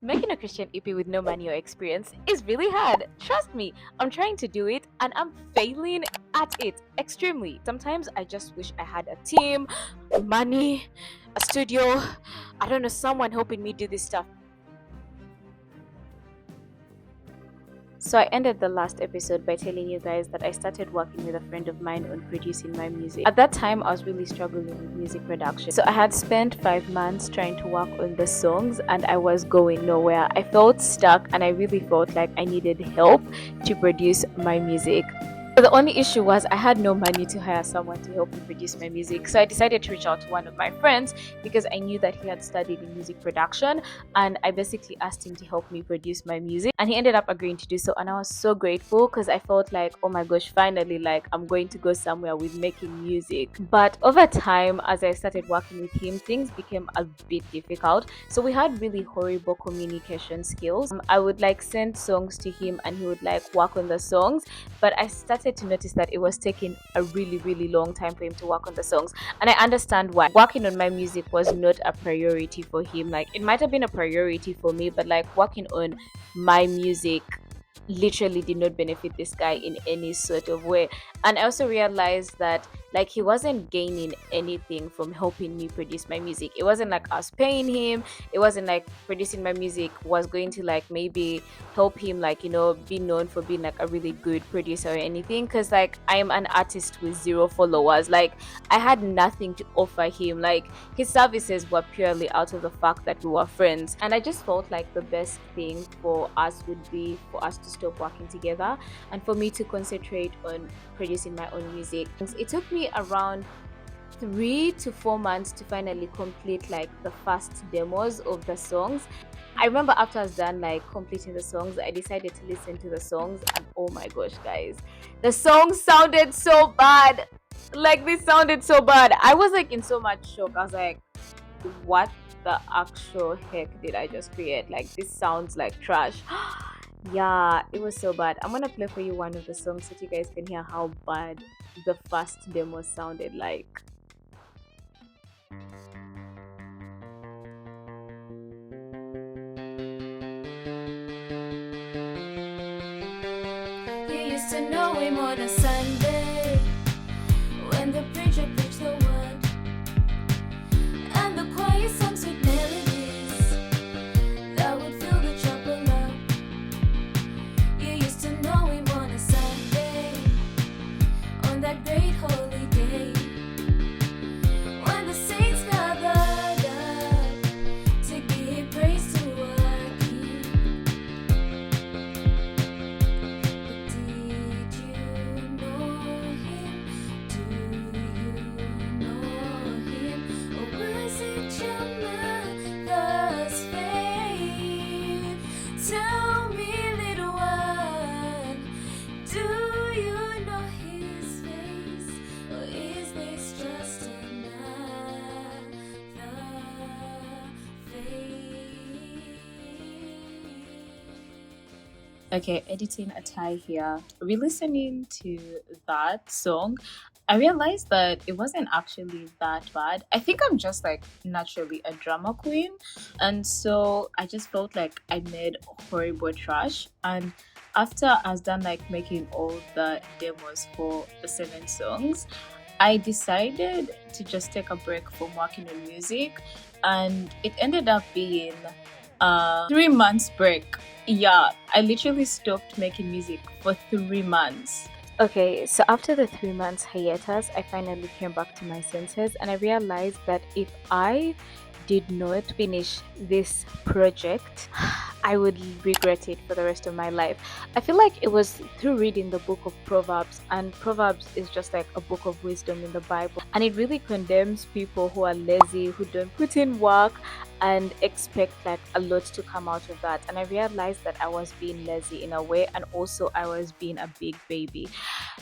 Making a Christian EP with no money or experience is really hard. Trust me, I'm trying to do it and I'm failing at it extremely. Sometimes I just wish I had a team, money, a studio, I don't know, someone helping me do this stuff. So I ended the last episode by telling you guys that I started working with a friend of mine on producing my music. At that time, I was really struggling with music production. So I had spent 5 months trying to work on the songs and I was going nowhere. I felt stuck and I really felt like I needed help to produce my music. But the only issue was I had no money to hire someone to help me produce my music. So I decided to reach out to one of my friends because I knew that he had studied in music production, and I basically asked him to help me produce my music and he ended up agreeing to do so, and I was so grateful because I felt like, oh my gosh, finally, like I'm going to go somewhere with making music. But over time, as I started working with him, things became a bit difficult. So we had really horrible communication skills. I would like send songs to him and he would like work on the songs, but I started to notice that it was taking a really long time for him to work on the songs, and I understand why. Working on my music was not a priority for him. Like it might have been a priority for me, but like working on my music literally did not benefit this guy in any sort of way. And I also realized that like he wasn't gaining anything from helping me produce my music. It wasn't like I was paying him. It wasn't like producing my music was going to like maybe help him, like, you know, be known for being like a really good producer or anything, because like I am an artist with 0 followers. Like I had nothing to offer him. Like his services were purely out of the fact that we were friends, and I just felt like the best thing for us would be for us to stop working together and for me to concentrate on producing my own music. It took me around 3 to 4 months to finally complete like the first demos of the songs. I remember after I was done like completing the songs, I decided to listen to the songs, and oh my gosh, guys, the songs sounded so bad. Like they sounded so bad. I was like in so much shock. I was like, what the actual heck did I just create? Like this sounds like trash. Yeah, it was so bad. I'm gonna play for you one of the songs so you guys can hear how bad the first demo sounded like. You used to know him on a Sunday when the preacher preached the word and the choir sang sweet melodies that would fill the chapel up. You used to know him on a Sunday, on that great holy day, when the saints gathered up to give praise to our King. But did you know him? Do you know him? Or was it your mother's faith? Tell me, little one, do you know his face? Or is this just another face? Okay, editing a tie here. Re-listening to that song, I realized that it wasn't actually that bad. I think I'm just like naturally a drama queen, and so I just felt like I made horrible trash. And after I was done like making all the demos for the 7 songs, I decided to just take a break from working on music, and it ended up being a 3 months break. Yeah, I literally stopped making music for 3 months. Okay, so after the 3 months hiatus, I finally came back to my senses and I realized that if I did not finish this project, I would regret it for the rest of my life. I feel like it was through reading the book of Proverbs, and Proverbs is just like a book of wisdom in the Bible, and it really condemns people who are lazy, who don't put in work and expect like a lot to come out of that. And I realized that I was being lazy in a way, and also I was being a big baby.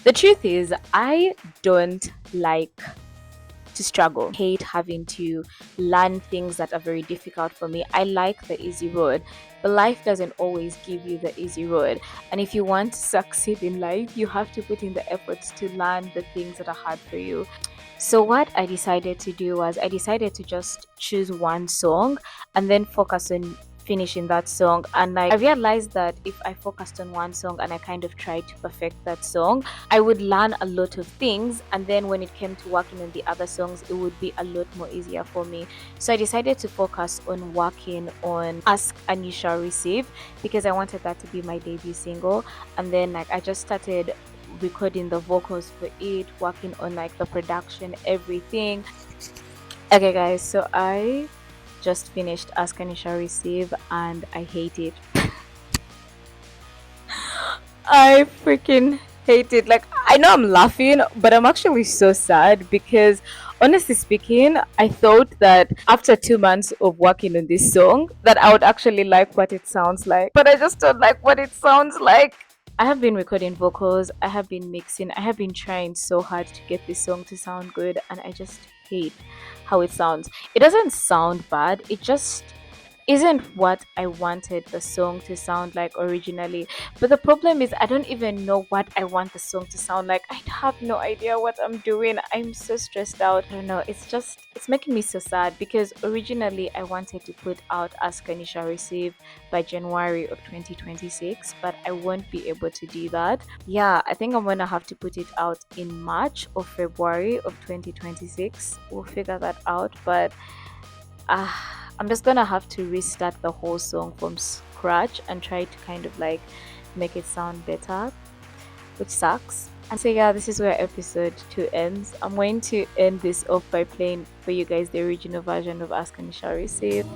The truth is, I don't like to struggle. I hate having to learn things that are very difficult for me. I like the easy road, but life doesn't always give you the easy road. And if you want to succeed in life, you have to put in the efforts to learn the things that are hard for you. So what I decided to do was I decided to just choose one song and then focus on finishing that song. And like I realized that if I focused on one song and I kind of tried to perfect that song, I would learn a lot of things, and then when it came to working on the other songs, it would be a lot more easier for me. So I decided to focus on working on Ask and You Shall Receive, because I wanted that to be my debut single. And then like I just started recording the vocals for it, working on like the production, everything. Okay guys, so I just finished Ask and You Shall Receive and I hate it. I freaking hate it. Like, I know I'm laughing, but I'm actually so sad because, honestly speaking, I thought that after 2 months of working on this song, that I would actually like what it sounds like. But I just don't like what it sounds like. I have been recording vocals, I have been mixing, I have been trying so hard to get this song to sound good, and I just hate how it sounds. It doesn't sound bad, it just isn't what I wanted the song to sound like originally. But the problem is, I don't even know what I want the song to sound like. I have no idea what I'm doing. I'm so stressed out. I don't know. It's making me so sad because originally I wanted to put out Ask and You Shall Receive by January of 2026, but I won't be able to do that. Yeah, I think I'm gonna have to put it out in March or February of 2026. We'll figure that out, but I'm just gonna have to restart the whole song from scratch and try to kind of like make it sound better, which sucks. And so yeah, this is where episode 2 ends. I'm going to end this off by playing for you guys the original version of Ask and You Shall Receive.